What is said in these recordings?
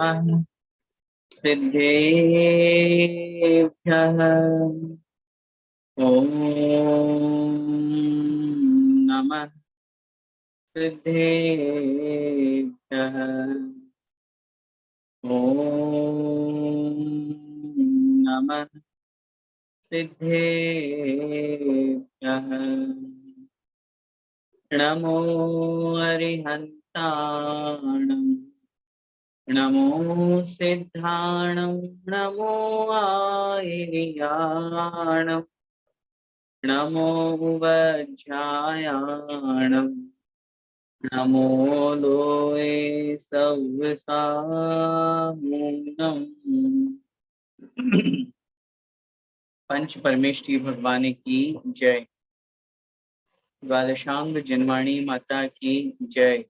नमः सिद्धेभ्यः। ॐ नमः सिद्धेभ्यः। ॐ नमः सिद्धेभ्यः। नमो अरिहन्ताणं नमो सिद्धाणं नमो आयर्याणं नमो वज्रायाणं नमो लोये सव्यसामूनम्। पंच परमेष्ठी भगवान की जय। द्वादशांग जनवाणी माता की जय।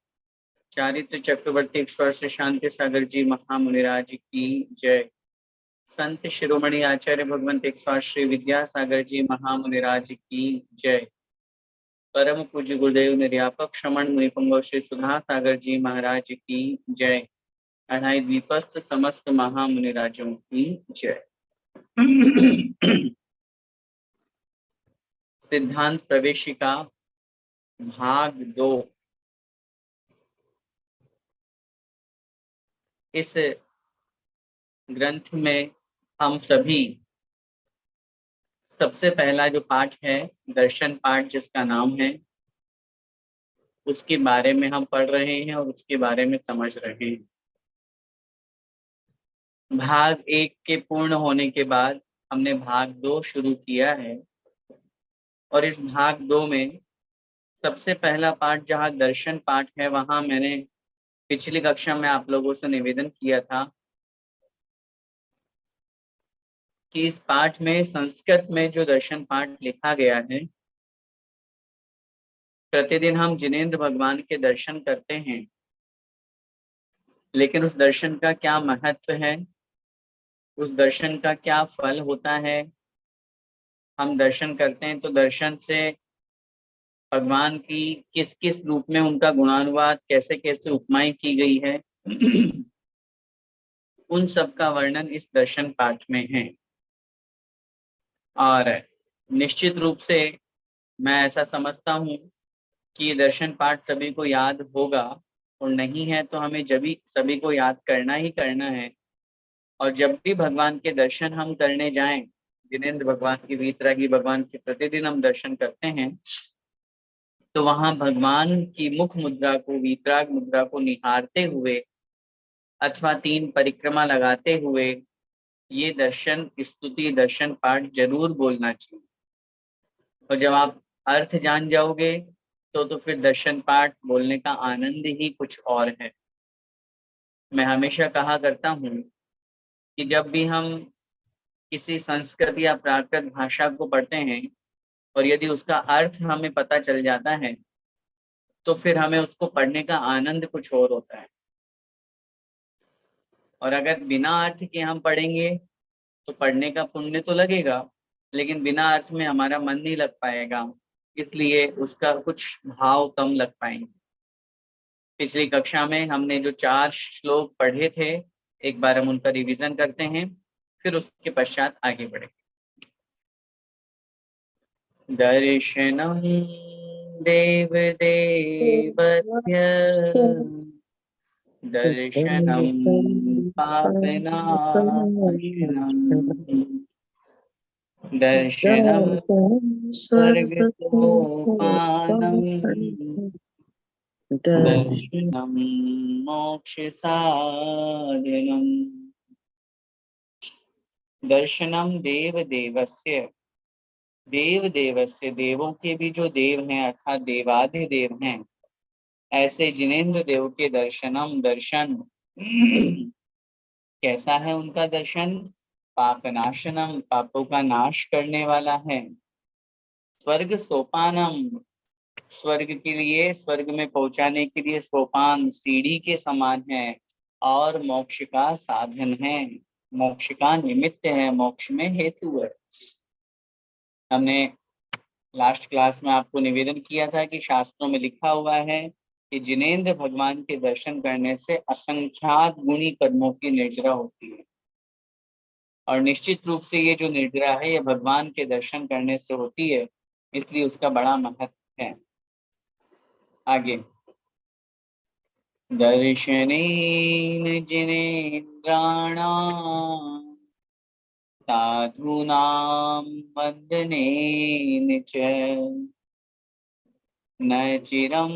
चारित्र चक्रवर्ती स्वर्ष शांति सागर जी महामुनिराज की जय। संत शिरोमणि आचार्य भगवंत एक श्री विद्यासागर जी महामुनिराज की जय। परम पूज्य गुरुदेव निर्यापक श्रमण मुनिपुंगव श्री सुधा सागर जी महाराज की जय। अढ़ाई द्वीपस्थ समस्त महामुनिराजों की जय। सिद्धांत प्रवेशिका भाग 2। इस ग्रंथ में हम सभी सबसे पहला जो पाठ है दर्शन पाठ जिसका नाम है उसके बारे में हम पढ़ रहे हैं और उसके बारे में समझ रहे हैं। भाग 1 के पूर्ण होने के बाद हमने भाग 2 शुरू किया है और इस भाग 2 में सबसे पहला पाठ जहाँ दर्शन पाठ है वहां मैंने पिछली कक्षा में आप लोगों से निवेदन किया था कि इस पाठ में संस्कृत में जो दर्शन पाठ लिखा गया है, प्रतिदिन हम जिनेंद्र भगवान के दर्शन करते हैं, लेकिन उस दर्शन का क्या महत्व है, उस दर्शन का क्या फल होता है। हम दर्शन करते हैं तो दर्शन से भगवान की किस किस रूप में उनका गुणानुवाद कैसे कैसे उपमाएं की गई है, उन सब का वर्णन इस दर्शन पाठ में है। और निश्चित रूप से मैं ऐसा समझता हूँ कि ये दर्शन पाठ सभी को याद होगा, और नहीं है तो हमें जब भी सभी को याद करना ही करना है। और जब भी भगवान के दर्शन हम करने जाएं, जिनेंद्र भगवान की वीतरागी भगवान के प्रतिदिन हम दर्शन करते हैं, तो वहां भगवान की मुख मुद्रा को वीतराग मुद्रा को निहारते हुए अथवा 3 परिक्रमा लगाते हुए ये दर्शन स्तुति दर्शन पाठ जरूर बोलना चाहिए। और जब आप अर्थ जान जाओगे तो फिर दर्शन पाठ बोलने का आनंद ही कुछ और है। मैं हमेशा कहा करता हूँ कि जब भी हम किसी संस्कृत या प्राकृत भाषा को पढ़ते हैं और यदि उसका अर्थ हमें पता चल जाता है तो फिर हमें उसको पढ़ने का आनंद कुछ और होता है। और अगर बिना अर्थ के हम पढ़ेंगे तो पढ़ने का पुण्य तो लगेगा, लेकिन बिना अर्थ में हमारा मन नहीं लग पाएगा, इसलिए उसका कुछ भाव कम लग पाएंगे। पिछली कक्षा में हमने जो 4 श्लोक पढ़े थे, एक बार हम उनका रिवीजन करते हैं, फिर उसके पश्चात आगे बढ़े। दर्शनम देव देवस्य दर्शनम पापनाशनम दर्शनम स्वर्गसोपानम दर्शनम मोक्ष साधनम। दर्शनम देव देवस्य, देव देवस्य देवों के भी जो देव हैं अर्थात देवाधिदेव हैं, ऐसे जिनेंद्र देव के दर्शनम दर्शन कैसा है उनका दर्शन? पापनाशनम पापों का नाश करने वाला है। स्वर्ग सोपानम स्वर्ग के लिए, स्वर्ग में पहुंचाने के लिए सोपान सीढ़ी के समान है, और मोक्ष का साधन है, मोक्ष का निमित्त है, मोक्ष में हेतु है। हमने लास्ट क्लास में आपको निवेदन किया था कि शास्त्रों में लिखा हुआ है कि जिनेंद्र भगवान के दर्शन करने से असंख्यात गुणी कर्मों की निर्जरा होती है, और निश्चित रूप से ये जो निर्जरा है ये भगवान के दर्शन करने से होती है, इसलिए उसका बड़ा महत्व है। आगे, दर्शनेन जिनेन्द्राणाम् साधूनां वन्दनेन च न चिरं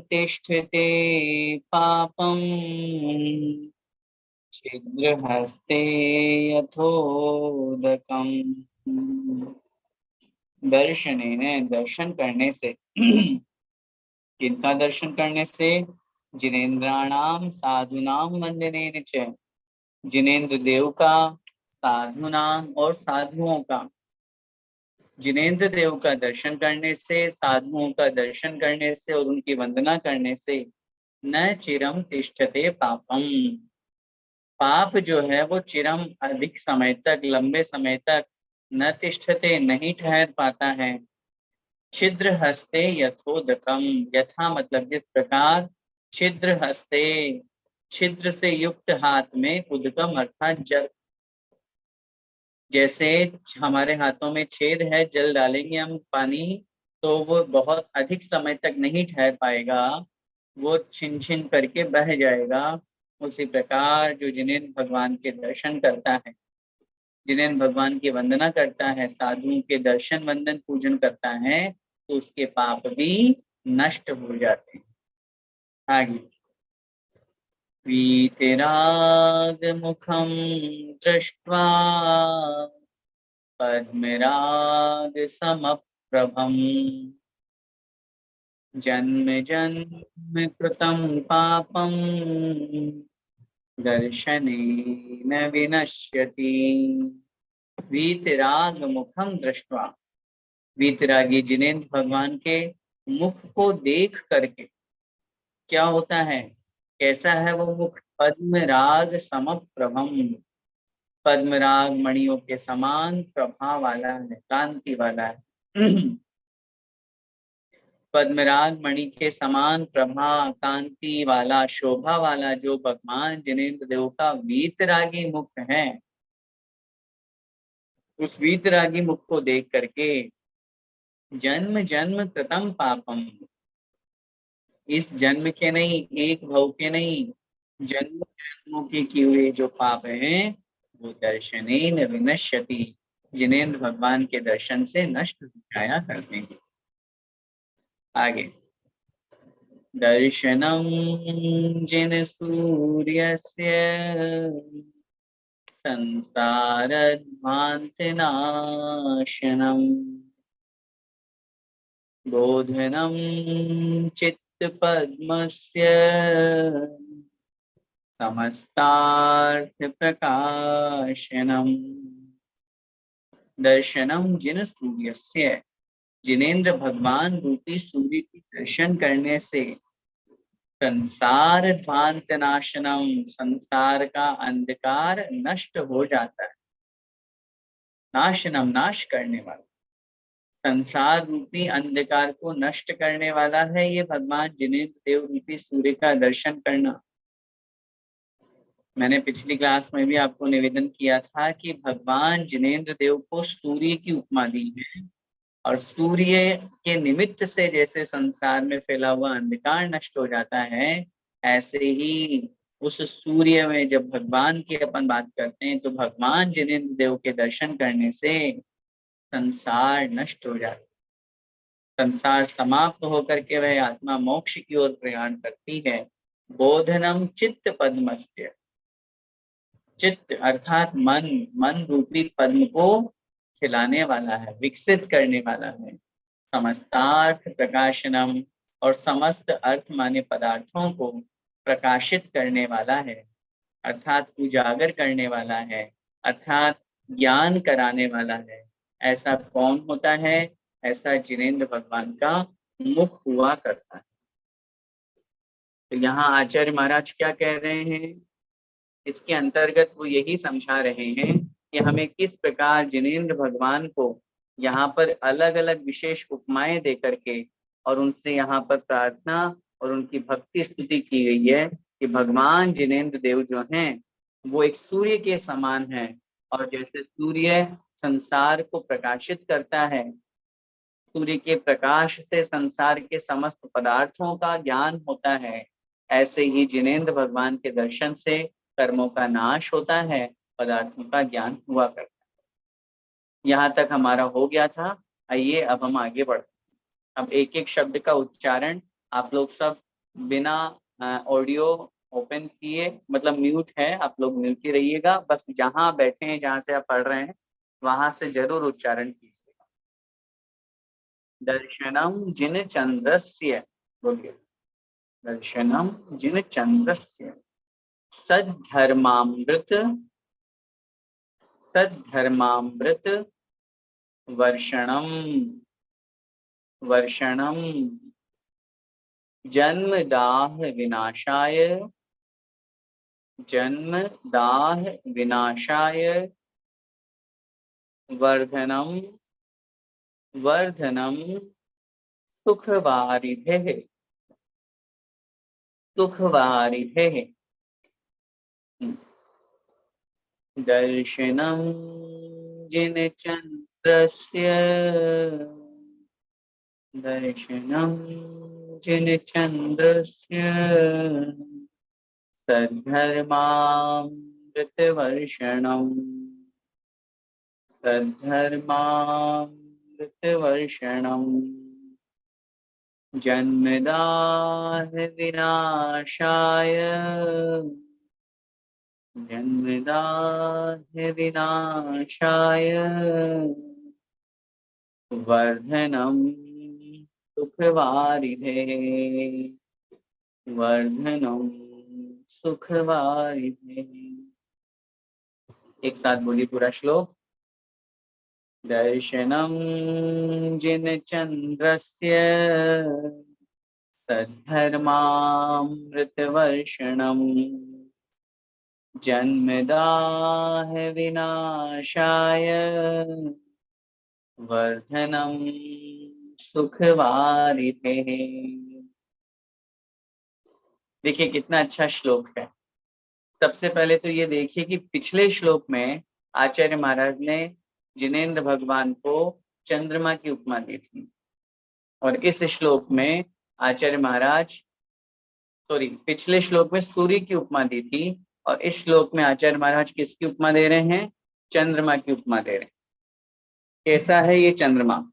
तिष्ठते पापं छिद्रहस्ते यथोदकम्। दर्शनेन, दर्शन करने से किनका दर्शन करने से? जिनेन्द्राणाम साधुनाम वंदनेन च, जिनेन्द्र देव का, साधुनाम और साधुओं का। जिनेन्द्र देव का दर्शन करने से, साधुओं का दर्शन करने से और उनकी वंदना करने से न चिरम तिष्ठते पापम, पाप जो है वो चिरम अधिक समय तक, लंबे समय तक न तिष्ठते, नहीं ठहर पाता है। छिद्र हस्ते यथोदकम, यथा मतलब जिस प्रकार, छिद्र हस्ते, छिद्र से युक्त हाथ में, उदकम अर्थात जल, जैसे हमारे हाथों में छेद है, जल डालेंगे हम पानी तो वो बहुत अधिक समय तक नहीं ठहर पाएगा, वो छिन छिन करके बह जाएगा। उसी प्रकार जो जिनेन्द्र भगवान के दर्शन करता है, जिनेन्द्र भगवान की वंदना करता है, साधुओं के दर्शन वंदन पूजन करता है, तो उसके पाप भी नष्ट हो जाते हैं। आगे, वीतराग मुखम दृष्ट्वा पद्मराग समप्रभम जन्म जन्म कृतं पापं दर्शनेन विनश्यति। वीतराग मुखम दृष्ट्वा, वीतरागी जिनेन्द्र भगवान के मुख को देख करके क्या होता है, कैसा है वो मुख? पद्मराग समप्रभम, पद्मराग मणियों के समान प्रभा वाला है, कांति वाला है। पद्मराग मणि के समान प्रभा, कांति वाला, शोभा वाला जो भगवान जिनेन्द्र देव का वीतरागी मुख है, उस वीतरागी मुख को देख करके जन्म जन्म कृतम पापम, इस जन्म के नहीं, एक भव के नहीं, जन्म जन्मों के किए हुए जो पाप हैं वो दर्शनेन विनश्यति, जिनेन्द्र भगवान के दर्शन से नष्ट हो जाया करते हैं। आगे, दर्शनम जिन सूर्यस्य संसारध्वान्तनाशनम बोधनम चित्तपद्मस्य समस्तार्थ प्रकाशनम। दर्शनम जिन सूर्यस्य, जिनेन्द्र भगवान रूपी सूर्य की दर्शन करने से संसार ध्वांत नाशनम, संसार का अंधकार नष्ट हो जाता है। नाशनम, नाश करने वाला, संसार रूपी अंधकार को नष्ट करने वाला है ये भगवान जिनेन्द्र देव रूपी सूर्य का दर्शन करना। मैंने पिछली क्लास में भी आपको निवेदन किया था कि भगवान जिनेन्द्र देव को सूर्य की उपमा दी है, और सूर्य के निमित्त से जैसे संसार में फैला हुआ अंधकार नष्ट हो जाता है, ऐसे ही उस सूर्य में जब भगवान की अपन बात करते हैं तो भगवान जिनेन्द्र देव के दर्शन करने से संसार नष्ट हो जाता है, संसार समाप्त होकर के वह आत्मा मोक्ष की ओर प्रयाण करती है। बोधनम चित्त पद्मस्य, चित्त अर्थात मन, मन रूपी पद्म को खिलाने वाला है, विकसित करने वाला है। समस्तार्थ प्रकाशनम, और समस्त अर्थ माने पदार्थों को प्रकाशित करने वाला है, अर्थात उजागर करने वाला है, अर्थात ज्ञान कराने वाला है। ऐसा कौन होता है? ऐसा जिनेन्द्र भगवान का मुख हुआ करता है। तो यहाँ आचार्य महाराज क्या कह रहे हैं? इसके अंतर्गत वो यही समझा रहे हैं कि हमें किस प्रकार जिनेन्द्र भगवान को यहाँ पर अलग अलग विशेष उपमाएं दे करके और उनसे यहाँ पर प्रार्थना और उनकी भक्ति स्तुति की गई है कि भगवान जिनेंद्र देव जो हैं वो एक सूर्य के समान है, और जैसे सूर्य संसार को प्रकाशित करता है, सूर्य के प्रकाश से संसार के समस्त पदार्थों का ज्ञान होता है, ऐसे ही जिनेंद्र भगवान के दर्शन से कर्मों का नाश होता है, पदार्थों का ज्ञान हुआ करता है। यहाँ तक हमारा हो गया था। आइए अब हम आगे बढ़ते हैं। अब एक एक शब्द का उच्चारण आप लोग सब बिना ऑडियो ओपन किए, मतलब म्यूट है, आप लोग म्यूट ही रहिएगा, बस जहाँ बैठे हैं जहाँ से आप पढ़ रहे हैं वहां से जरूर उच्चारण कीजिएगा। दर्शनम जिन चंद्रस्य, बोलिए, दर्शनम जिन चंद्रस्य सद्धर्मामृत, सद्धर्मामृत वर्षणम, वर्षणम जन्म दाह विनाशाय, जन्म दाह विनाशाय वर्धनम, वर्धनम सुखवारिधे, सुखवारिधे। दर्शनम जिन चंद्रस्य, दर्शनम जिन चंद्रस्य सद्धर्मामृतवर्षणम्, सद्धर्मामृतवर्षणम् जन्मदाह विनाशाय, जन्मदाह विनाशाय वर्धनम सुखवारिधे, वर्धनम सुखवारिधे। एक साथ बोलिए पूरा श्लोक। दर्शनम जिन चंद्रस्य सद्धर्मामृतवर्षणम् जन्मदाह विनाशाय वर्धनम सुखवारिधे। देखिए कितना अच्छा श्लोक है। सबसे पहले तो ये देखिए कि पिछले श्लोक में आचार्य महाराज ने जिनेंद्र भगवान को चंद्रमा की उपमा दी थी, और इस श्लोक में आचार्य महाराज, पिछले श्लोक में सूर्य की उपमा दी थी, और इस श्लोक में आचार्य महाराज किसकी उपमा दे रहे हैं? चंद्रमा की उपमा दे रहे हैं। कैसा है ये चंद्रमा?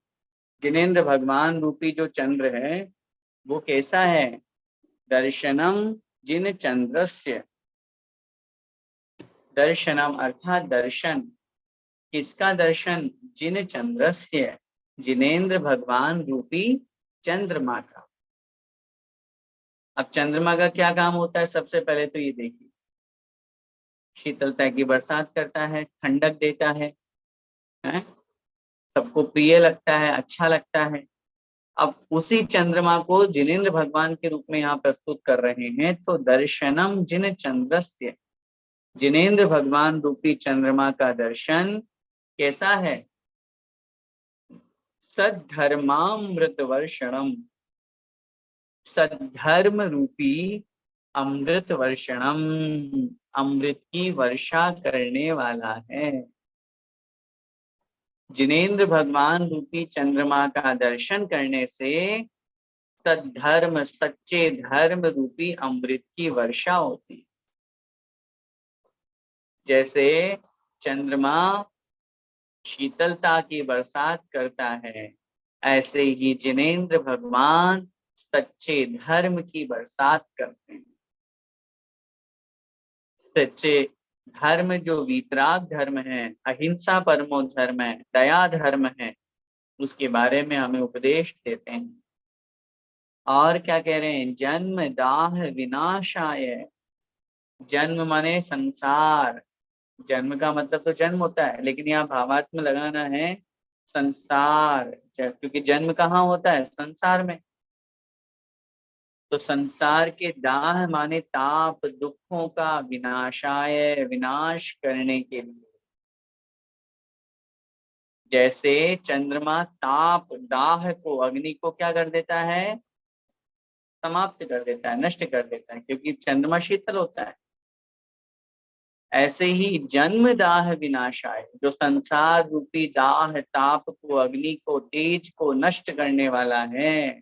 जिनेंद्र भगवान रूपी जो चंद्र है वो कैसा है? दर्शनम जिन चंद्रस्य, दर्शनम अर्थात दर्शन, किसका दर्शन? जिन चंद्रस्य, जिनेंद्र भगवान रूपी चंद्रमा का। अब चंद्रमा का क्या काम होता है? सबसे पहले तो ये देखिए, शीतलता की बरसात करता है, ठंडक देता है, सबको प्रिय लगता है, अच्छा लगता है। अब उसी चंद्रमा को जिनेंद्र भगवान के रूप में यहाँ प्रस्तुत कर रहे हैं, तो दर्शनम जिन चंद्रस्य, जिनेंद्र भगवान रूपी चंद्रमा का दर्शन कैसा है? सद्धर्मामृत वर्षणम, सद्धर्म रूपी अमृत वर्षणम, अमृत की वर्षा करने वाला है। जिनेंद्र भगवान रूपी चंद्रमा का दर्शन करने से सद्धर्म, सच्चे धर्म रूपी अमृत की वर्षा होती है। जैसे चंद्रमा शीतलता की बरसात करता है, ऐसे ही जिनेंद्र भगवान सच्चे धर्म की बरसात करते हैं। सच्चे धर्म जो वीतराग धर्म है, अहिंसा परमो धर्म है, दया धर्म है, उसके बारे में हमें उपदेश देते हैं। और क्या कह रहे हैं? जन्म दाह विनाशाय, जन्म माने संसार, जन्म का मतलब तो जन्म होता है, लेकिन यहाँ भावार्थ में लगाना है संसार, क्योंकि जन्म कहाँ होता है? संसार में। तो संसार के दाह माने ताप, दुखों का विनाशाय, विनाश करने के लिए। जैसे चंद्रमा ताप, दाह को, अग्नि को क्या कर देता है? समाप्त कर देता है, नष्ट कर देता है, क्योंकि चंद्रमा शीतल होता है। ऐसे ही जन्म दाह विनाशाय, जो संसार रूपी दाह ताप को, अग्नि को, तेज को नष्ट करने वाला है।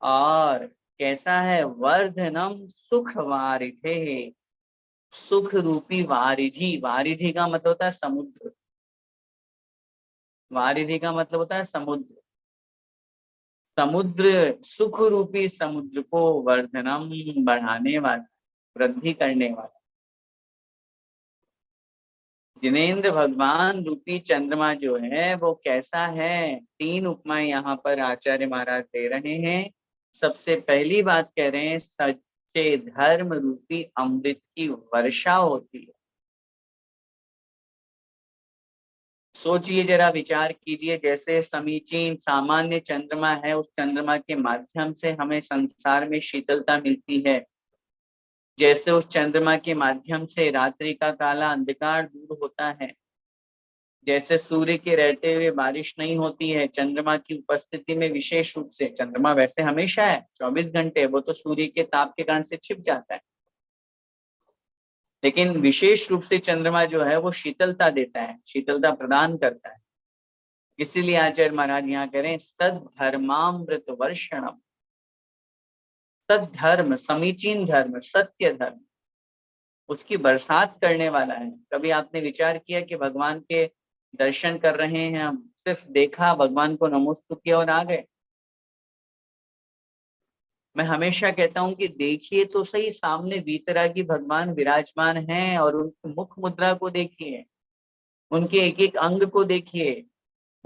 और कैसा है? वर्धनम सुख वारिधे, सुख रूपी वारिधि। वारिधि का मतलब होता है समुद्र। वारिधि का मतलब होता है समुद्र। समुद्र, सुख रूपी समुद्र को वर्धनम, बढ़ाने वाला, वृद्धि करने वाला। जिनेंद्र भगवान रूपी चंद्रमा जो है वो कैसा है? तीन उपमाएं यहाँ पर आचार्य महाराज दे रहे हैं। सबसे पहली बात कह रहे हैं, सच्चे धर्म रूपी अमृत की वर्षा होती है। सोचिए, जरा विचार कीजिए, जैसे समीचीन सामान्य चंद्रमा है, उस चंद्रमा के माध्यम से हमें संसार में शीतलता मिलती है। जैसे उस चंद्रमा के माध्यम से रात्रि का काला अंधकार दूर होता है। जैसे सूर्य के रहते हुए बारिश नहीं होती है, चंद्रमा की उपस्थिति में विशेष रूप से, चंद्रमा वैसे हमेशा है 24 घंटे, वो तो सूर्य के ताप के कारण से छिप जाता है, लेकिन विशेष रूप से चंद्रमा जो है वो शीतलता देता है, शीतलता प्रदान करता है। इसीलिए आचार्य महाराज यहाँ करें सद धर्मामृत वर्षणम। सद धर्म, समीचीन धर्म, सत्य धर्म, उसकी बरसात करने वाला है। कभी आपने विचार किया कि भगवान के दर्शन कर रहे हैं हम, सिर्फ देखा, भगवान को नमस्कार किया और आ गए? मैं हमेशा कहता हूं कि देखिए तो सही, सामने वीतरागी भगवान विराजमान हैं, और उनकी मुख मुद्रा को देखिए, उनके एक एक अंग को देखिए,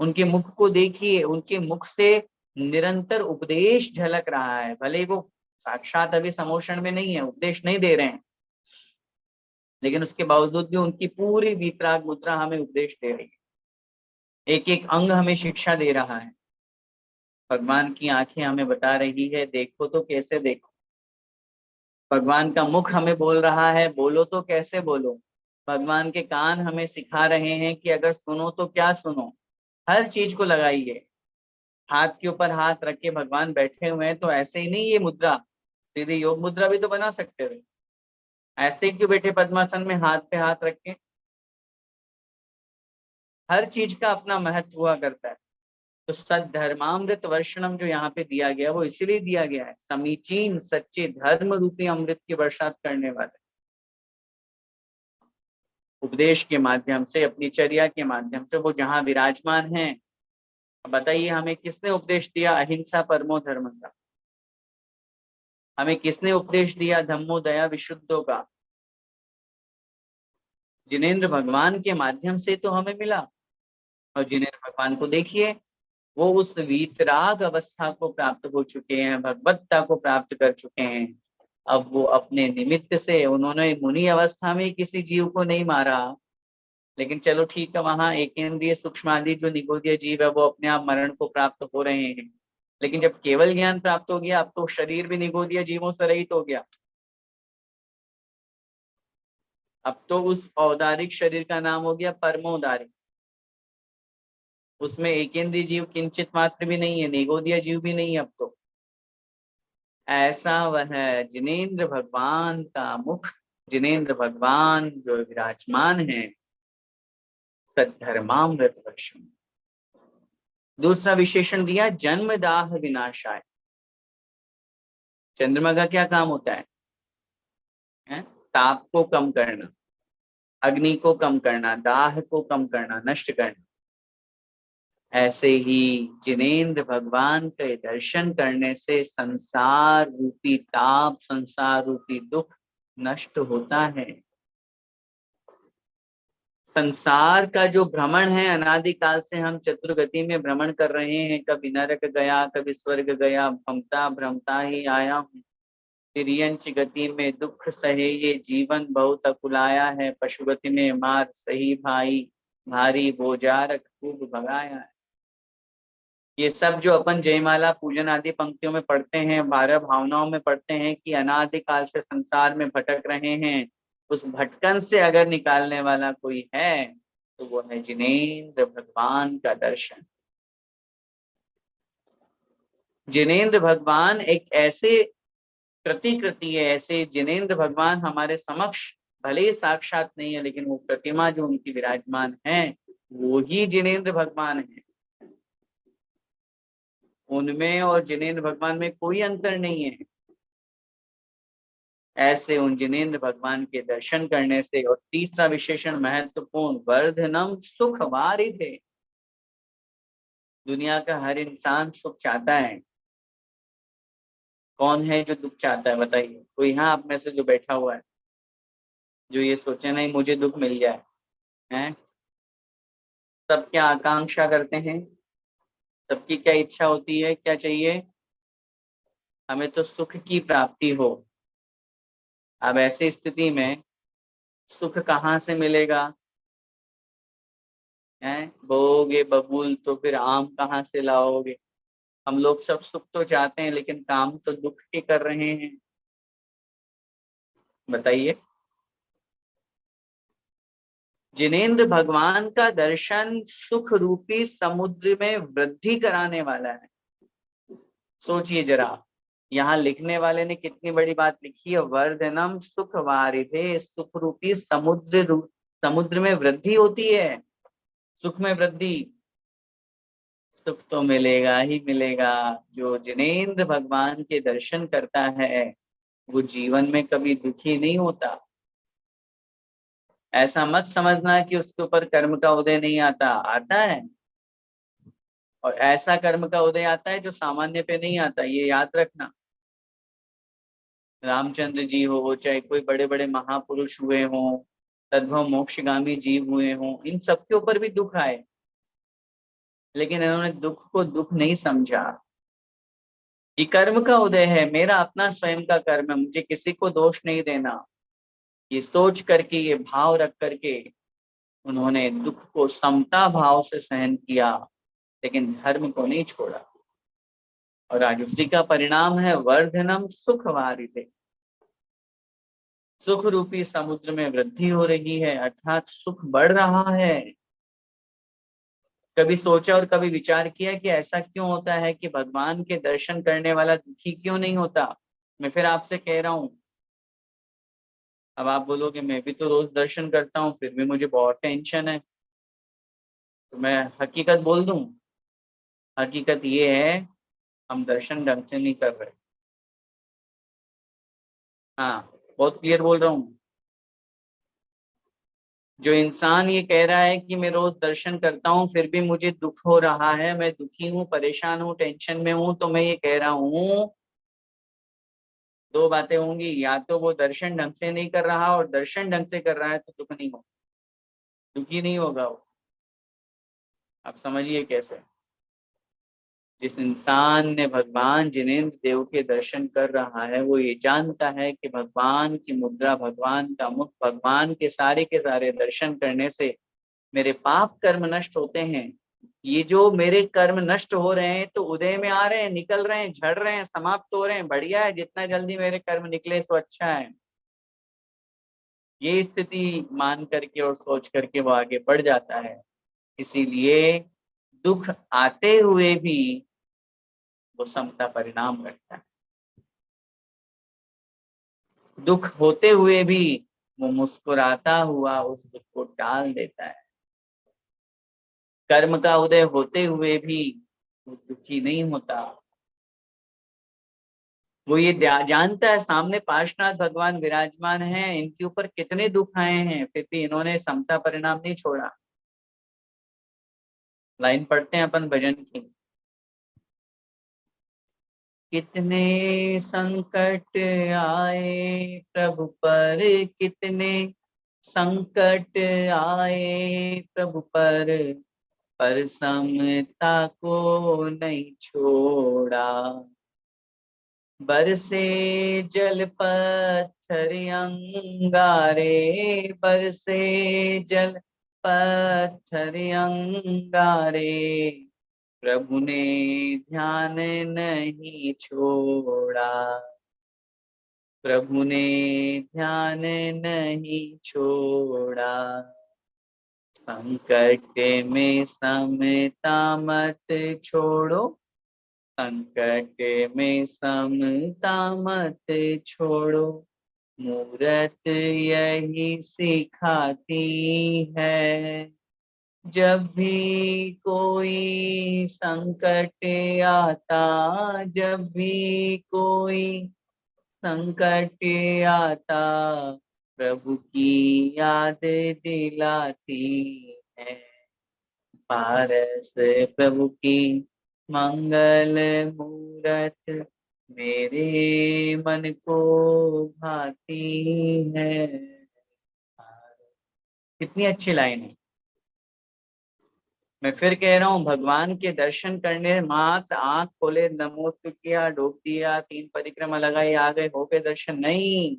उनके मुख को देखिए। उनके मुख से निरंतर उपदेश झलक रहा है। भले ही वो साक्षात अभी समोषण में नहीं है, उपदेश नहीं दे रहे हैं, लेकिन उसके बावजूद भी उनकी पूरी वीतराग मुद्रा हमें उपदेश दे रही है, एक एक अंग हमें शिक्षा दे रहा है। भगवान की आंखें हमें बता रही है देखो तो कैसे देखो। भगवान का मुख हमें बोल रहा है बोलो तो कैसे बोलो। भगवान के कान हमें सिखा रहे हैं कि अगर सुनो तो क्या सुनो। हर चीज को लगाइए। हाथ के ऊपर हाथ रख के भगवान बैठे हुए हैं, तो ऐसे ही नहीं ये मुद्रा, सीधी योग मुद्रा भी तो बना सकते थे। ऐसे ही क्यों बैठे पद्मासन में हाथ पे हाथ रख के? हर चीज का अपना महत्व हुआ करता है। तो सद्धर्मामृत वर्षणम जो यहाँ पे दिया गया, वो इसलिए दिया गया है, समीचीन सच्चे धर्म रूपी अमृत की बरसात करने वाले, उपदेश के माध्यम से, अपनी चर्या के माध्यम से वो जहाँ विराजमान है। बताइए, हमें किसने उपदेश दिया? अहिंसा परमो धर्म का। हमें किसने उपदेश दिया? धम्मो दया विशुद्धों का। जिनेंद्र भगवान के माध्यम से तो हमें मिला। और जिनेंद्र भगवान को देखिए, वो उस वीतराग अवस्था को प्राप्त हो चुके हैं, भगवत्ता को प्राप्त कर चुके हैं। अब वो अपने निमित्त से, उन्होंने मुनि अवस्था में किसी जीव को नहीं मारा, लेकिन चलो ठीक है, वहां एक इंद्रिय सूक्ष्म आदि जो निगोदीय जीव है वो अपने आप मरण को प्राप्त हो रहे हैं। लेकिन जब केवल ज्ञान प्राप्त हो गया, अब तो शरीर भी निगोदीय जीवों से रहित हो गया। अब तो उस औदारिक शरीर का नाम हो गया परमोदारिक। उसमें एकेंद्रीय जीव किंचित मात्र भी नहीं है, निगोदीय जीव भी नहीं है अब तो। ऐसा वह जिनेंद्र भगवान का मुख, जिनेंद्र भगवान जो विराजमान है, सद्धर्मामृत वर्षम। दूसरा विशेषण दिया जन्मदाह विनाशाय। चंद्रमा का क्या काम होता है? ताप को कम करना, अग्नि को कम करना, दाह को कम करना, नष्ट करना। ऐसे ही जिनेंद्र भगवान के दर्शन करने से संसार रूपी ताप, संसार रूपी दुख नष्ट होता है। संसार का जो भ्रमण है, अनादिकाल से हम चतुर्गति में भ्रमण कर रहे हैं। कभी नरक गया, कभी स्वर्ग गया, भ्रमता भ्रमता ही आया हूँ। तिर्यंच गति में दुख सहे ये जीवन बहुत अकुलाया है। पशुगति में मार सही भाई, भारी बोझार खूब भगाया है। ये सब जो अपन जयमाला पूजन आदि पंक्तियों में पढ़ते हैं, 12 भावनाओं में पढ़ते हैं कि अनादिकाल से संसार में भटक रहे हैं, उस भटकन से अगर निकालने वाला कोई है तो वो है जिनेंद्र भगवान का दर्शन। जिनेंद्र भगवान एक ऐसे प्रतिकृति है। ऐसे जिनेंद्र भगवान हमारे समक्ष भले ही साक्षात नहीं है, लेकिन वो प्रतिमा जो उनकी विराजमान है वो ही जिनेंद्र भगवान है। उनमें और जिनेंद्र भगवान में कोई अंतर नहीं है। ऐसे उन जिनेंद्र भगवान के दर्शन करने से, और तीसरा विशेषण महत्वपूर्ण, वर्धनम सुख वारिधे। दुनिया का हर इंसान सुख चाहता है। कौन है जो दुख चाहता है बताइए? कोई यहाँ आप में से जो बैठा हुआ है जो ये सोचे नहीं मुझे दुख मिल जाए? हैं? सब क्या आकांक्षा करते हैं? सबकी क्या इच्छा होती है? क्या चाहिए? हमें तो सुख की प्राप्ति हो। अब ऐसी स्थिति में सुख कहाँ से मिलेगा? हैं? बोओगे बबूल तो फिर आम कहाँ से लाओगे? हम लोग सब सुख तो चाहते हैं, लेकिन काम तो दुख के कर रहे हैं। बताइए। जिनेंद्र भगवान का दर्शन सुख रूपी समुद्र में वृद्धि कराने वाला है। सोचिए जरा, यहाँ लिखने वाले ने कितनी बड़ी बात लिखी है। वर्धनम सुख वारिधे, सुख रूपी समुद्र में वृद्धि होती है। सुख में वृद्धि, सुख तो मिलेगा ही मिलेगा। जो जिनेंद्र भगवान के दर्शन करता है वो जीवन में कभी दुखी नहीं होता। ऐसा मत समझना कि उसके ऊपर कर्म का उदय नहीं आता, आता है। और ऐसा कर्म का उदय आता है जो सामान्य पे नहीं आता, ये याद रखना। रामचंद्र जी हो, चाहे कोई बड़े बड़े महापुरुष हुए हों, तद्भव मोक्षगामी जीव हुए हों, इन सबके ऊपर भी दुख आए, लेकिन इन्होंने दुख को दुख नहीं समझा। ये कर्म का उदय है, मेरा अपना स्वयं का कर्म है, मुझे किसी को दोष नहीं देना। ये सोच करके, ये भाव रख करके उन्होंने दुख को समता भाव से सहन किया, लेकिन धर्म को नहीं छोड़ा। और आज उसी का परिणाम है वर्धनम सुख वारिधे। सुख रूपी समुद्र में वृद्धि हो रही है, अर्थात सुख बढ़ रहा है। कभी सोचा और कभी विचार किया कि ऐसा क्यों होता है कि भगवान के दर्शन करने वाला दुखी क्यों नहीं होता? मैं फिर आपसे कह रहा हूं। अब आप बोलोगे मैं भी तो रोज दर्शन करता हूँ फिर भी मुझे बहुत टेंशन है। तो मैं हकीकत बोल दूं, हकीकत ये है, हम दर्शन ढंग से नहीं कर रहे। हाँ, बहुत क्लियर बोल रहा हूँ। जो इंसान ये कह रहा है कि मैं रोज दर्शन करता हूँ फिर भी मुझे दुख हो रहा है, मैं दुखी हूँ, परेशान हूँ, टेंशन में हूँ, तो मैं ये कह रहा हूँ दो बातें होंगी। या तो वो दर्शन ढंग से नहीं कर रहा, और दर्शन ढंग से कर रहा है तो दुख नहीं होगा, दुखी नहीं होगा वो। आप समझिए कैसे। जिस इंसान ने भगवान जिनेंद्र देव के दर्शन कर रहा है वो ये जानता है कि भगवान की मुद्रा, भगवान का मुख, भगवान के सारे दर्शन करने से मेरे पाप कर्म नष्ट होते हैं। ये जो मेरे कर्म नष्ट हो रहे हैं तो उदय में आ रहे हैं, निकल रहे हैं, झड़ रहे हैं, समाप्त हो रहे हैं, बढ़िया है, जितना जल्दी मेरे कर्म निकले तो अच्छा है। ये स्थिति मान करके और सोच करके वो आगे बढ़ जाता है। इसीलिए दुख आते हुए भी वो समता परिणाम रखता है, दुख होते हुए भी वो मुस्कुराता हुआ उस दुख को टाल देता है। कर्म का उदय होते हुए भी वो दुखी नहीं होता। वो ये जानता है सामने पार्श्वनाथ भगवान विराजमान हैं, इनके ऊपर कितने दुख आए हैं फिर भी इन्होंने समता परिणाम नहीं छोड़ा। लाइन पढ़ते हैं अपन भजन की। कितने संकट आए प्रभु पर, कितने संकट आए प्रभु पर समता को नहीं छोड़ा। बरसे जल पत्थर अंगारे, बरसे जल पत्थर अंगारे, प्रभु ने ध्यान नहीं छोड़ा, प्रभु ने ध्यान नहीं छोड़ा। संकट में समता मत छोड़ो, संकट में समता मत छोड़ो, मूरत यही सिखाती है। जब भी कोई संकट आता, जब भी कोई संकट आता, प्रभु की याद दिलाती है। पारस प्रभु की मंगल मूरत मेरे मन को भाती है। कितनी अच्छी लाइन है। मैं फिर कह रहा हूँ, भगवान के दर्शन करने मात्र आंख खोले, नमोस्तु किया, डूब दिया, 3 परिक्रमा लगाई, आ गए, हो गए दर्शन, नहीं।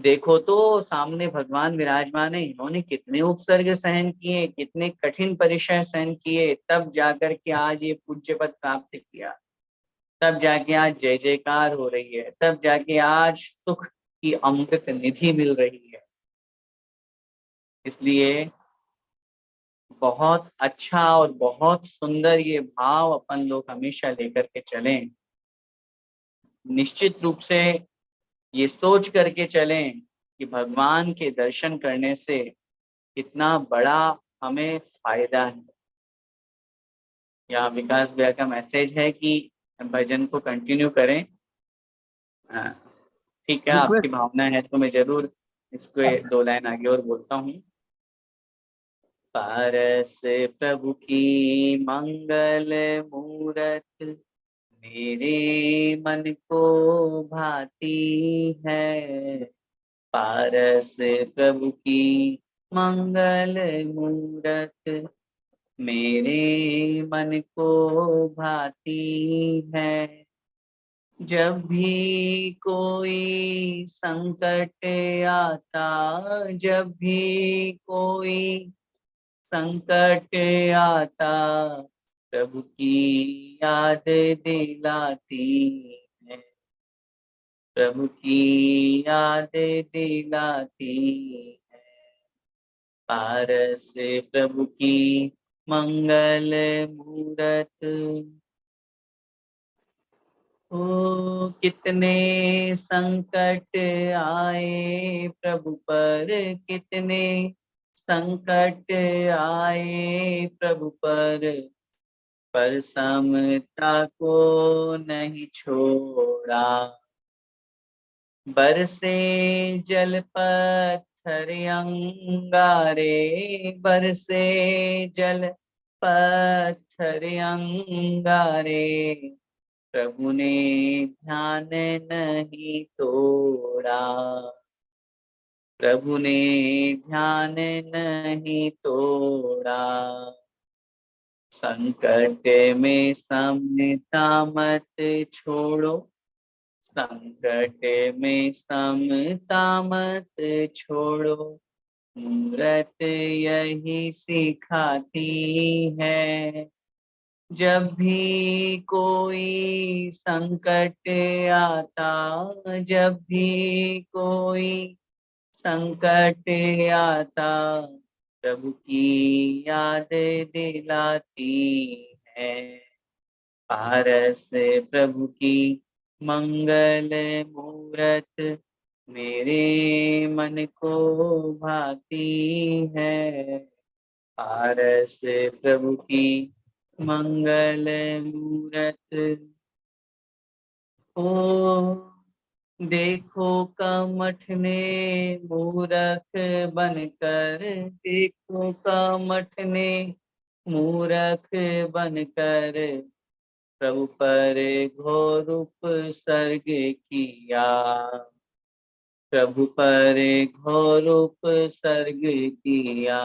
देखो तो सामने भगवान विराजमान है, इन्होंने कितने उपसर्ग सहन किए, कितने कठिन परिचय सहन किए, तब जाकर के आज ये पूज्य पद प्राप्त किया, तब जाके आज जय जयकार हो रही है, तब जाके आज सुख की अमृत निधि मिल रही है। इसलिए बहुत अच्छा और बहुत सुंदर ये भाव अपन लोग हमेशा लेकर के चलें। निश्चित रूप से ये सोच करके चलें कि भगवान के दर्शन करने से कितना बड़ा हमें फायदा है। यहाँ विकास भैया का मैसेज है कि भजन को कंटिन्यू करें। हाँ, ठीक है, आपकी रिक्वेस्ट। भावना है तो मैं जरूर इसको अच्छा। 2 लाइन आगे और बोलता हूँ। पारस प्रभु की मंगल मूरत मेरे मन को भाती है। पारस प्रभु की मंगल मूरत मेरे मन को भाती है। जब भी कोई संकट आता, जब भी कोई संकट आता, प्रभु की याद दिलाती है, प्रभु की याद दिलाती है। पारस प्रभु की मंगल मूरत। ओ कितने संकट आए प्रभु पर, कितने संकट आए प्रभु पर समता को नहीं छोड़ा। बरसे जल पत्थर अंगारे, बरसे जल पत्थर अंगारे, प्रभु ने ध्यान नहीं तोड़ा, प्रभु ने ध्यान नहीं तोड़ा। संकट में समता मत छोड़ो, संकट में समता मत छोड़ो, मूरत यही सिखाती है। जब भी कोई संकट आता, जब भी कोई संकट आता, प्रभु की याद दिलाती है। पारस प्रभु की मंगल मूरत मेरे मन को भाती है। पारस प्रभु की मंगल मूरत। ओ देखो कमठ ने मूरख बनकर, देखो कमठ ने मूरख बनकर, प्रभु पर घोर उपसर्ग किया, प्रभु पर घोर उपसर्ग किया।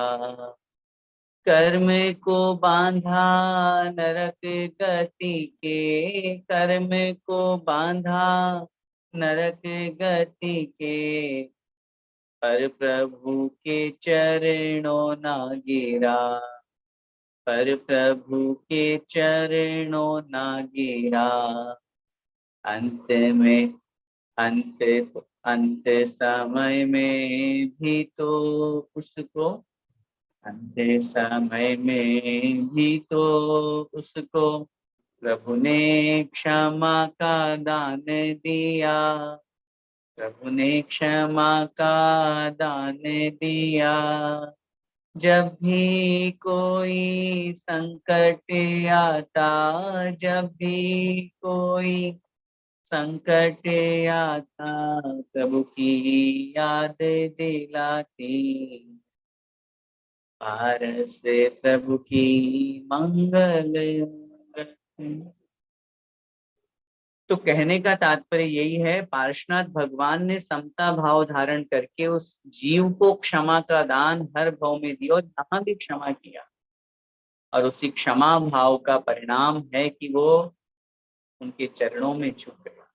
कर्म को बांधा नरक गति के, कर्म को बांधा नरक गति के, पर प्रभु के चरणों ना गिरा, पर प्रभु के चरणों ना गिरा। अंत में अंत अंत समय में भी तो उसको, अंत समय में भी तो उसको प्रभु ने क्षमा का दान दिया, प्रभु ने क्षमा का दान दिया। जब भी कोई संकट आता, जब भी कोई संकट आता, प्रभु की याद दिलाती, पारस प्रभु की मंगल। तो कहने का तात्पर्य यही है, पार्श्वनाथ भगवान ने समता भाव धारण करके उस जीव को क्षमा का दान हर भाव में दिया और यहाँ भी क्षमा किया, और उसी क्षमा भाव का परिणाम है कि वो उनके चरणों में झुक गया।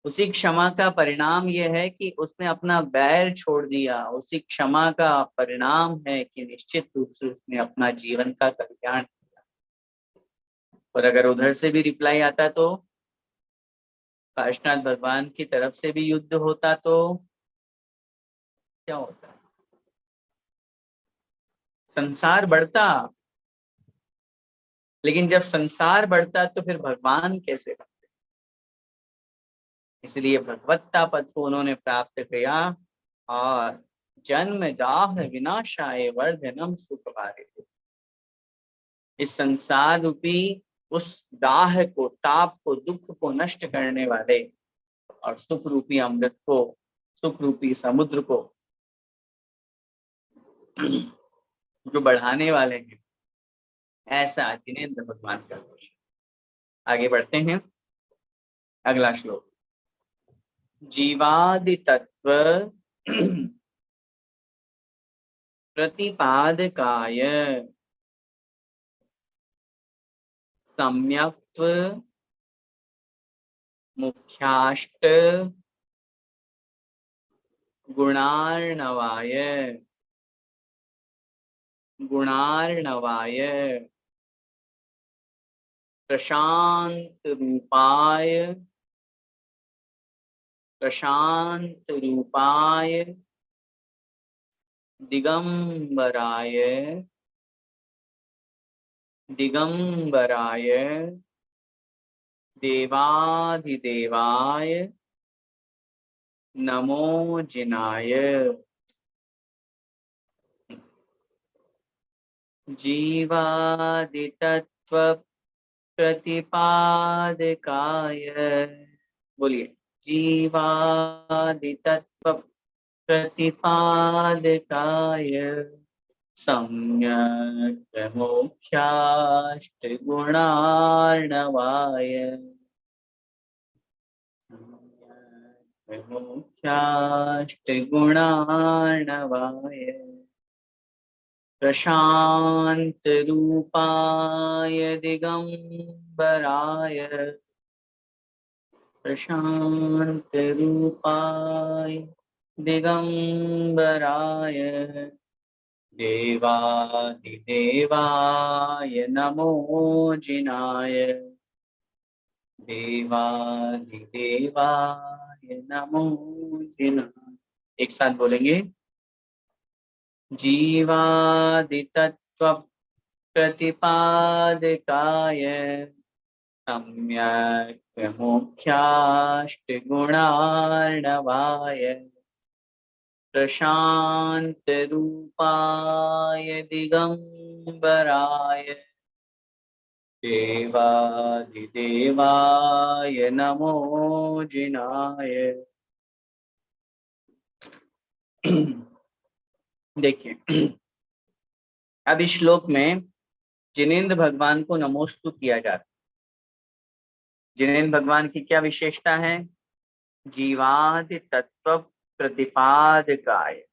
उसी क्षमा का परिणाम यह है कि उसने अपना बैर छोड़ दिया। उसी क्षमा का परिणाम है कि निश्चित रूप से उसने अपना जीवन का कल्याण किया। और अगर उधर से भी रिप्लाई आता तो पार्श्वनाथ भगवान की तरफ से भी युद्ध होता तो क्या होता? संसार बढ़ता। लेकिन जब संसार बढ़ता तो फिर भगवान कैसे बढ़ते? इसलिए भगवत्ता पद को उन्होंने प्राप्त किया और जन्म दाह विनाशाय वर्धनम सुखवारे। इस संसार रूपी उस दाह को, ताप को, दुख को नष्ट करने वाले और सुख रूपी अमृत को, सुख रूपी समुद्र को जो बढ़ाने वाले हैं, ऐसा जिनेंद्र भगवान का दोष। आगे बढ़ते हैं, अगला श्लोक। जीवादि तत्व प्रतिपादकाय सम्यक्त्व मुख्याष्ट गुणार्णवाय प्रशांत रूपाय दिगंबराय देवाधिदेवाय नमो जिनाय। जीवादितत्व प्रतिपादकाय, बोलिए, जीवादितत्व प्रतिपादकाय सम्यक् मोक्षाष्ट गुणार्णवाय मोक्षाष्ट गुणार्णवाय प्रशांत रूपाय दिगंबराय प्रशांत रूपाय दिगंबराय देवादिदेवाय नमो जिनाय देवादिदेवाय नमो जिनाय। एक साथ बोलेंगे, जीवादितत्व प्रतिपादकाय सम्यक् मोक्षाष्ट गुणार्णवाय प्रशांत रूपाय दिगंबराय देवादिदेवाय नमो जिनाय। देखिए, अब इस श्लोक में जिनेंद्र भगवान को नमोस्तु किया जाता है। जिनेंद्र भगवान की क्या विशेषता है? जीवादि तत्व प्रतिपादकाय,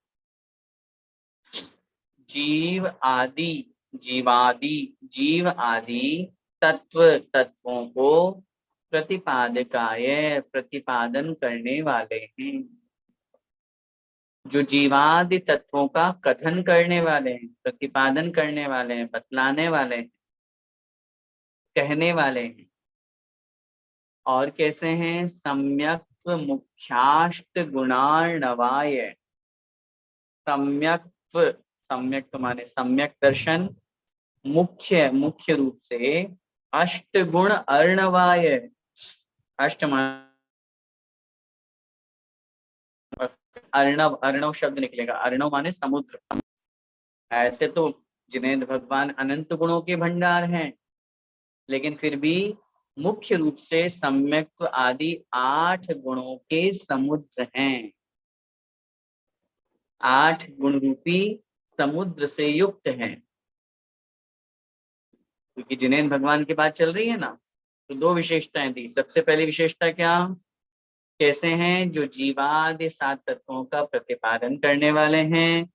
जीव आदि तत्वों को प्रतिपादकाय, प्रतिपादन करने वाले हैं। जो जीवादि तत्वों का कथन करने वाले हैं, प्रतिपादन करने वाले हैं, बतलाने वाले हैं, कहने वाले हैं। और कैसे हैं? सम्यक मुख्याष्ट गुणार्णवाय। सम्यक माने सम्यक दर्शन, मुख्य रूप से अष्ट गुण अर्णवाय, अष्ट अर्णव, अर्णव शब्द निकलेगा, अर्णव माने समुद्र। ऐसे तो जिनेंद्र भगवान अनंत गुणों के भंडार हैं, लेकिन फिर भी मुख्य रूप से सम्यक्त्व आदि 8 गुणों के समुद्र हैं। 8 गुण रूपी समुद्र से युक्त हैं। क्योंकि जिनेंद्र भगवान की बात चल रही है ना, तो 2 विशेषताएं थी। सबसे पहली विशेषता क्या, कैसे हैं, जो जीवादि 7 तत्वों का प्रतिपादन करने वाले हैं,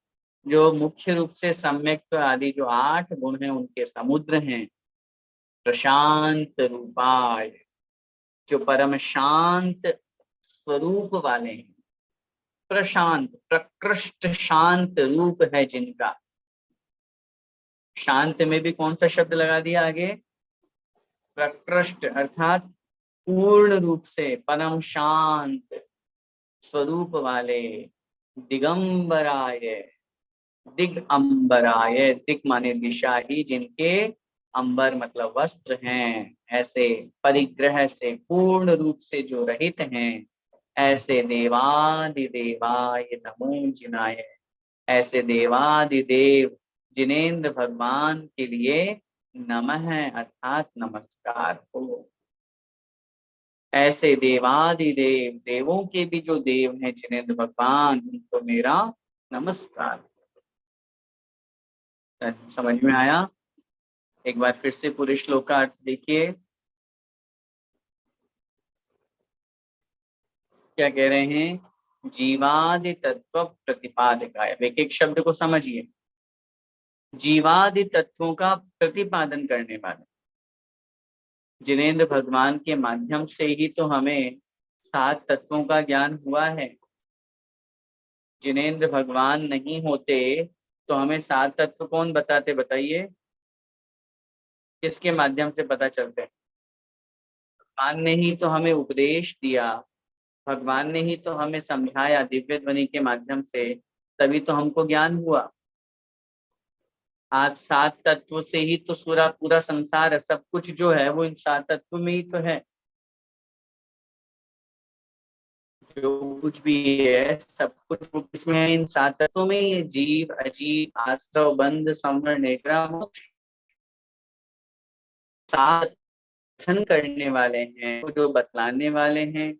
जो मुख्य रूप से सम्यक्त्व आदि जो 8 गुण हैं उनके समुद्र हैं। प्रशांत रूपाय, जो परम शांत स्वरूप वाले हैं। प्रशांत, प्रकृष्ट शांत रूप है जिनका। शांत में भी कौन सा शब्द लगा दिया आगे, प्रकृष्ट, अर्थात पूर्ण रूप से परम शांत स्वरूप वाले। दिगंबराय, दिगंबराय, दिग माने दिशा ही, जिनके अंबर मतलब वस्त्र हैं, ऐसे परिग्रह से पूर्ण रूप से जो रहित हैं, ऐसे देवादिदेवाय नमो जिनाय। ऐसे देवादिदेव जिनेंद्र भगवान के लिए नमः अर्थात नमस्कार हो। ऐसे देवादिदेव, देवों के भी जो देव हैं जिनेंद्र भगवान, उनको मेरा नमस्कार। समझ में आया? एक बार फिर से पूरे श्लोक का अर्थ देखिए, क्या कह रहे हैं, जीवादि तत्व प्रतिपादकाय। एक एक शब्द को समझिए, जीवादि तत्वों का प्रतिपादन करने वाले जिनेंद्र भगवान के माध्यम से ही तो हमें 7 तत्वों का ज्ञान हुआ है। जिनेंद्र भगवान नहीं होते तो हमें 7 तत्व कौन बताते, बताइए, किसके माध्यम से पता चलते हैं? भगवान ने ही तो हमें उपदेश दिया, भगवान ने ही तो हमें समझाया दिव्य ध्वनि के माध्यम से, तभी तो हमको ज्ञान हुआ। आज 7 तत्व से ही तो पूरा पूरा संसार है, सब कुछ जो है वो इन 7 तत्व में ही तो है। जो कुछ भी है सब कुछ इसमें है, इन 7 तत्वों में ही है। जीव, अजीव, आश्रव, बंध, संवर, निद्रा, मोक्ष, 7 गठन करने वाले हैं, जो बतलाने वाले हैं।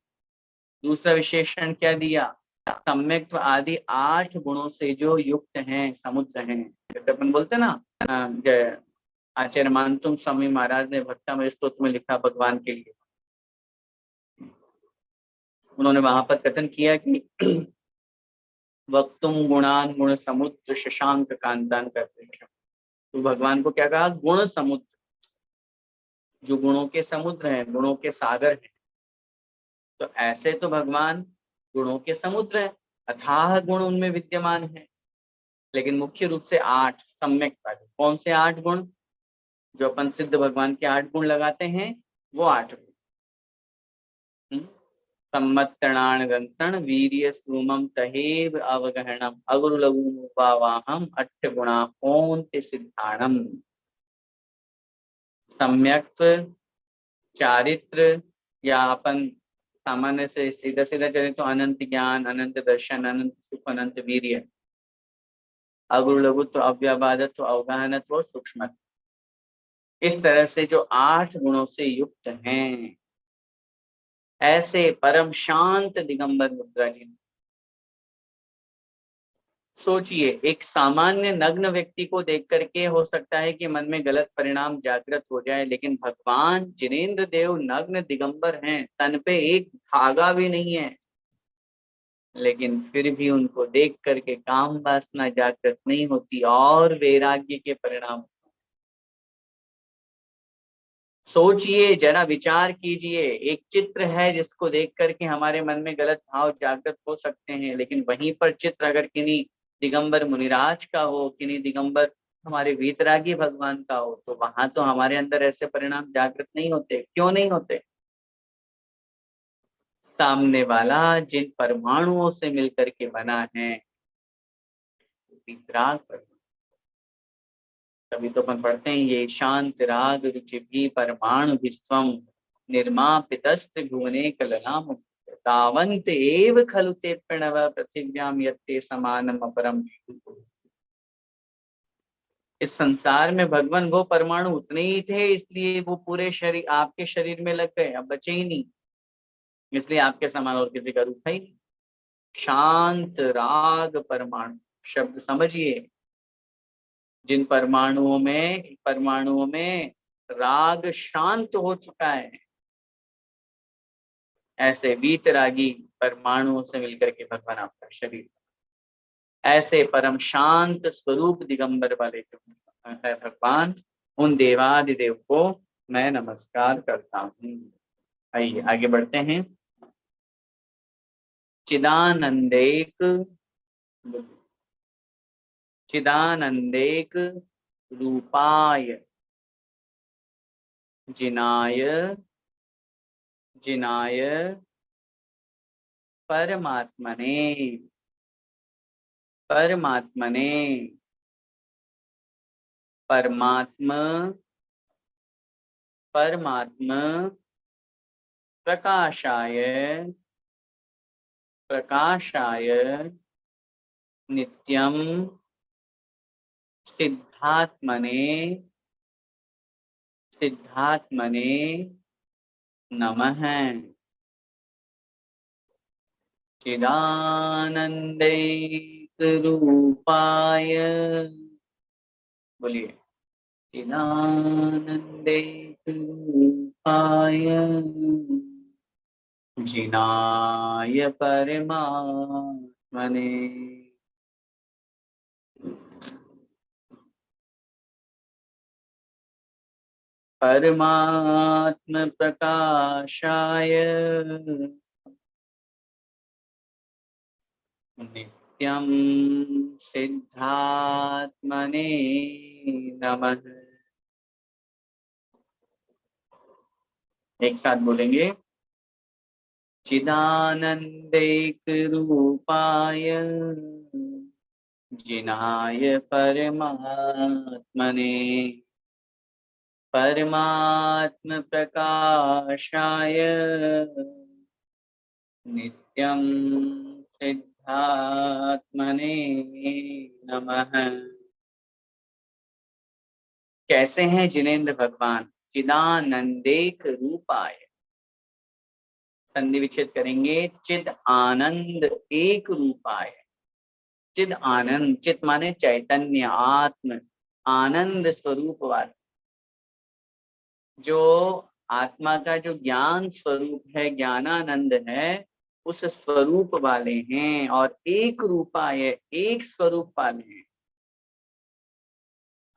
दूसरा विशेषण क्या दिया, सम्यक्त्व आदि 8 गुणों से जो युक्त हैं, समुद्र हैं। जैसे अपन बोलते ना, आचार्य मानतुम स्वामी महाराज ने भक्तामृत स्तोत्र में लिखा भगवान के लिए, उन्होंने वहां पर कथन किया कि वक्तुम गुणान गुण समुद्र शशांक कांतान करते हैं। तो भगवान को क्या कहा, गुण समुद्र, जो गुणों के समुद्र हैं, गुणों के सागर हैं। तो ऐसे तो भगवान गुणों के समुद्र हैं, अथाह गुण उनमें विद्यमान है, लेकिन मुख्य रूप से 8 सम्यक वाले। कौन से 8 गुण, जो अपन सिद्ध भगवान के 8 गुण लगाते हैं, वो 8 गुण। सम्मत्तणान गंसण वीर्य सूमम तहेव अवगहणम अगुरु लघु वाहम अट्ठ गुणा कौन्ते सिद्धाणम। सम्यक्त्व, चारित्र, या अपन सामान्य से सीधा सीधा चले तो अनंत ज्ञान, अनंत दर्शन, अनंत सुख, अनंत वीर्य, अगुरु लघुत्व, अव्याबाधत्व, अवगाहनत्व और सूक्ष्म। इस तरह से जो 8 गुणों से युक्त हैं, ऐसे परम शांत दिगंबर मुद्रा जी। सोचिए, एक सामान्य नग्न व्यक्ति को देख करके हो सकता है कि मन में गलत परिणाम जागृत हो जाए, लेकिन भगवान जिनेंद्र देव नग्न दिगंबर हैं, तन पे एक धागा भी नहीं है, लेकिन फिर भी उनको देख करके काम वासना जागृत नहीं होती और वैराग्य के परिणाम। सोचिए, जरा विचार कीजिए, एक चित्र है जिसको देख करके हमारे मन में गलत भाव जागृत हो सकते हैं, लेकिन वहीं पर चित्र अगर किन्हीं दिगंबर मुनिराज का हो, किन्हीं दिगंबर हमारे वीतरागी भगवान का हो, तो वहां तो हमारे अंदर ऐसे परिणाम जागृत नहीं होते। क्यों नहीं होते? सामने वाला जिन परमाणुओं से मिलकर के बना है, वीतराग परमाणु, तभी तो अपन पढ़ते हैं ये शांत राग रुचि भी परमाणु विश्वम निर्मापितस्त भुवने कलनाम तावंत एव खलु ते प्रणव पृथिव्याम यत्ते समानम अपरम। इस संसार में भगवान वो परमाणु उतने ही थे, इसलिए वो पूरे शरीर आपके शरीर में लग गए, अब बचे ही नहीं, इसलिए आपके समान और किसी का रूप है ही नहीं। शांत राग परमाणु शब्द समझिए, जिन परमाणुओं में राग शांत हो चुका है, ऐसे वीतरागी परमाणुओं से मिलकर के भगवान आपका शरीर, ऐसे परम शांत स्वरूप दिगंबर वाले जो है भगवान, उन देवादिदेव को मैं नमस्कार करता हूँ। आइए आगे बढ़ते हैं। चिदानंदेक चिदानंदेक रूपाय जिनाय जिनाय परमात्मने परमात्मने परमात्मा परमात्मा प्रकाशाय प्रकाशाय नित्यम सिद्धात्मने सिद्धात्मने नमः। चिदानंदैक रूपाय, बोलिए, चिदानंदैक रूपाय जिनाय परमात्मने परमात्म प्रकाशाय नित्यं सिद्धात्मने नमः। एक साथ बोलेंगे, चिदानंदैक रूपाय जिनाय परमात्मने परमात्म प्रकाशाय नित्यं सिद्धात्मने नमः। कैसे हैं जिनेंद्र भगवान? चिदानंदेक रूपाय, संधि विच्छेद करेंगे, चिद आनंद एक रूपाय। चिद आनंद, चित माने चैतन्य आत्म, आनंद स्वरूप वाले, जो आत्मा का जो ज्ञान स्वरूप है, ज्ञानानंद है, उस स्वरूप वाले हैं। और एक रूपाय, एक स्वरूप वाले हैं।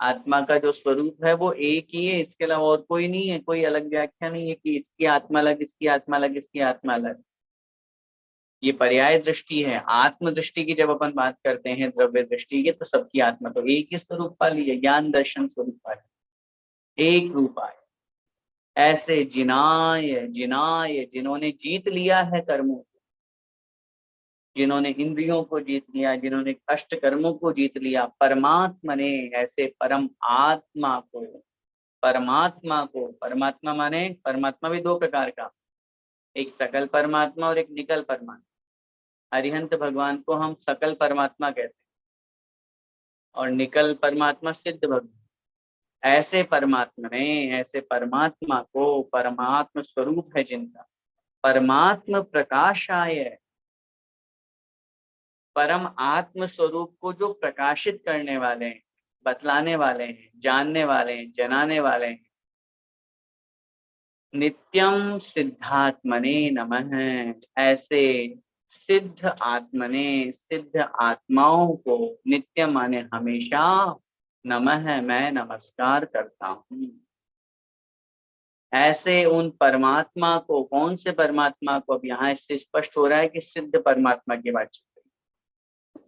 आत्मा का जो स्वरूप है वो एक ही है, इसके अलावा और कोई नहीं है। कोई अलग व्याख्या नहीं है कि इसकी आत्मा अलग, इसकी आत्मा अलग, इसकी आत्मा अलग। ये पर्याय दृष्टि है। आत्म दृष्टि की जब अपन बात करते हैं, द्रव्य दृष्टि की, तो सबकी आत्मा तो एक ही स्वरूप वाली है, ज्ञान दर्शन स्वरूप वाली, एक रूपाय। ऐसे जिनाय जिनाय, जिन्होंने जीत लिया है कर्मों को, जिन्होंने इंद्रियों को जीत लिया, जिन्होंने अष्ट कर्मों को जीत लिया, परमात्मा ने, ऐसे परम आत्मा को, परमात्मा को, परमात्मा माने, परमात्मा भी दो प्रकार का, एक सकल परमात्मा और एक निकल परमात्मा। अरिहंत भगवान को हम सकल परमात्मा कहते हैं और निकल परमात्मा सिद्ध भगवान। ऐसे परमात्मा ने, ऐसे परमात्मा को, परमात्मा स्वरूप है जिनका, परमात्म प्रकाशाय, परम आत्म स्वरूप को जो प्रकाशित करने वाले हैं, बतलाने वाले हैं, जानने वाले हैं, जनाने वाले हैं, नित्यम सिद्धात्मने नमः। ऐसे सिद्ध आत्मने, सिद्ध आत्माओं को, नित्य माने हमेशा, नमः मैं नमस्कार करता हूँ। ऐसे उन परमात्मा को, कौन से परमात्मा को? अब यहाँ इससे स्पष्ट हो रहा है कि सिद्ध परमात्मा की बात चल रही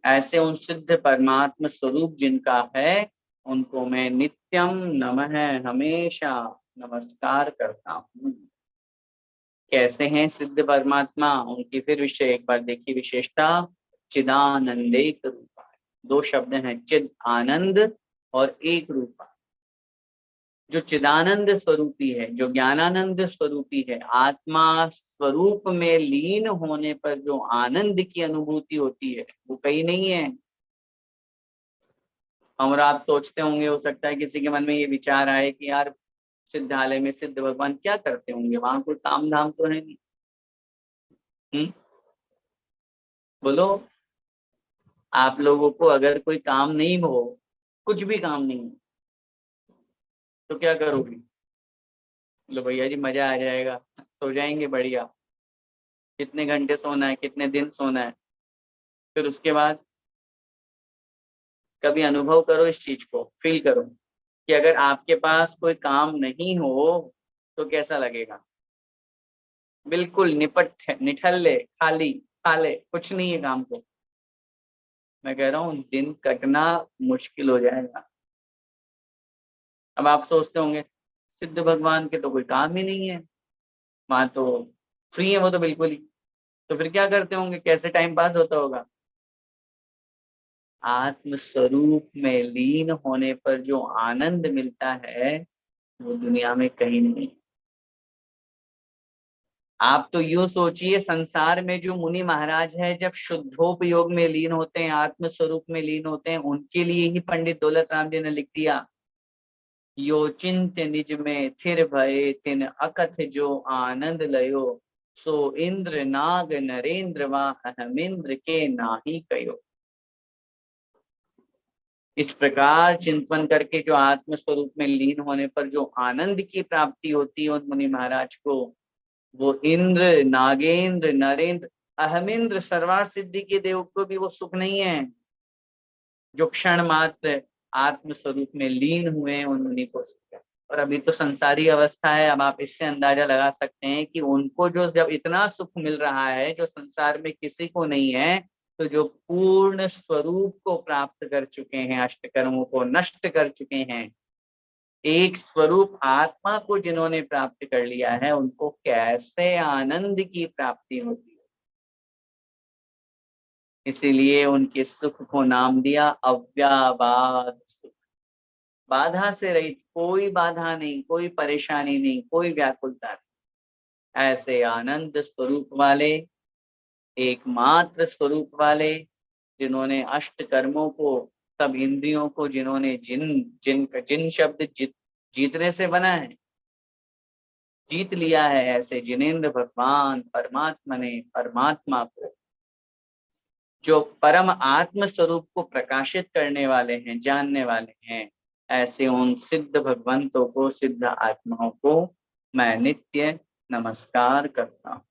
है। ऐसे उन सिद्ध परमात्मा स्वरूप जिनका है, उनको मैं नित्यम नमः हमेशा नमस्कार करता हूँ। कैसे हैं सिद्ध परमात्मा? उनकी फिर विषय एक बार देखिए, विशेषता, चिदानंदेक रूपा। दो शब्द हैं, चिद आनंद और एक रूपा। जो चिदानंद स्वरूपी है, जो ज्ञानानंद स्वरूपी है, आत्मा स्वरूप में लीन होने पर जो आनंद की अनुभूति होती है वो कहीं नहीं है। और आप सोचते होंगे, हो सकता है किसी के मन में ये विचार आए कि यार सिद्धालय में सिद्ध भगवान क्या करते होंगे, वहां कोई काम धाम तो है नहीं। बोलो, आप लोगों को अगर कोई काम नहीं हो, कुछ भी काम नहीं हो, तो क्या करोगे? बोलो भैया जी मजा आ जाएगा, सो जाएंगे बढ़िया। कितने घंटे सोना है, कितने दिन सोना है, फिर उसके बाद कभी अनुभव करो इस चीज को, फील करो कि अगर आपके पास कोई काम नहीं हो तो कैसा लगेगा। बिल्कुल निपट निठल्ले, खाली, खाले, कुछ नहीं है काम को। मैं कह रहा हूँ दिन कटना मुश्किल हो जाएगा। अब आप सोचते होंगे सिद्ध भगवान के तो कोई काम ही नहीं है, वहां तो फ्री है वो तो बिल्कुल ही, तो फिर क्या करते होंगे, कैसे टाइम पास होता होगा? आत्म स्वरूप में लीन होने पर जो आनंद मिलता है वो दुनिया में कहीं नहीं। आप तो यूं सोचिए, संसार में जो मुनि महाराज है जब शुद्धोपयोग में लीन होते हैं, आत्म स्वरूप में लीन होते हैं, उनके लिए ही पंडित दौलत राम जी ने लिख दिया, यो चिंत निज में थिर भये तिन अकथ जो आनंद लयो, सो इंद्र नाग नरेंद्र वा अहमिंद्र के नाही कयो। इस प्रकार चिंतन करके जो आत्म स्वरूप में लीन होने पर जो आनंद की प्राप्ति होती है उन मुनि महाराज को, वो इंद्र, नागेंद्र, नरेंद्र, अहमिंद्र, सर्वार सिद्धि के देव को भी वो सुख नहीं है जो क्षण मात्र आत्म स्वरूप में लीन हुए हैं, उन मुनि को सुख है। और अभी तो संसारी अवस्था है, अब आप इससे अंदाजा लगा सकते हैं कि उनको जो जब इतना सुख मिल रहा है जो संसार में किसी को नहीं है, तो जो पूर्ण स्वरूप को प्राप्त कर चुके हैं, अष्टकर्मों को नष्ट कर चुके हैं, एक स्वरूप आत्मा को जिन्होंने प्राप्त कर लिया है, उनको कैसे आनंद की प्राप्ति होती है। इसीलिए उनके सुख को नाम दिया अव्याबाद सुख। बाधा से रहित, कोई बाधा नहीं, कोई परेशानी नहीं, कोई व्याकुलता नहीं, ऐसे आनंद स्वरूप वाले, एकमात्र स्वरूप वाले, जिन्होंने अष्ट कर्मों को, सब इंद्रियों को जिन्होंने जिन जिन जिन शब्द जीतने से बना है, जीत लिया है, ऐसे जिनेंद्र भगवान परमात्मा ने परमात्मा को, जो परम आत्म स्वरूप को प्रकाशित करने वाले हैं, जानने वाले हैं, ऐसे उन सिद्ध भगवंतों को, सिद्ध आत्माओं को मैं नित्य नमस्कार करता हूँ,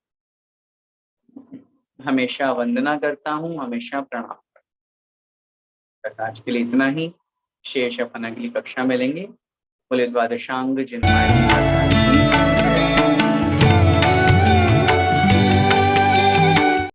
हमेशा वंदना करता हूँ, हमेशा प्रणाम करता हूँ। आज के लिए इतना ही, शेष अपन अगली कक्षा में लेंगे। बोले द्वादशांग जिन्माई माता की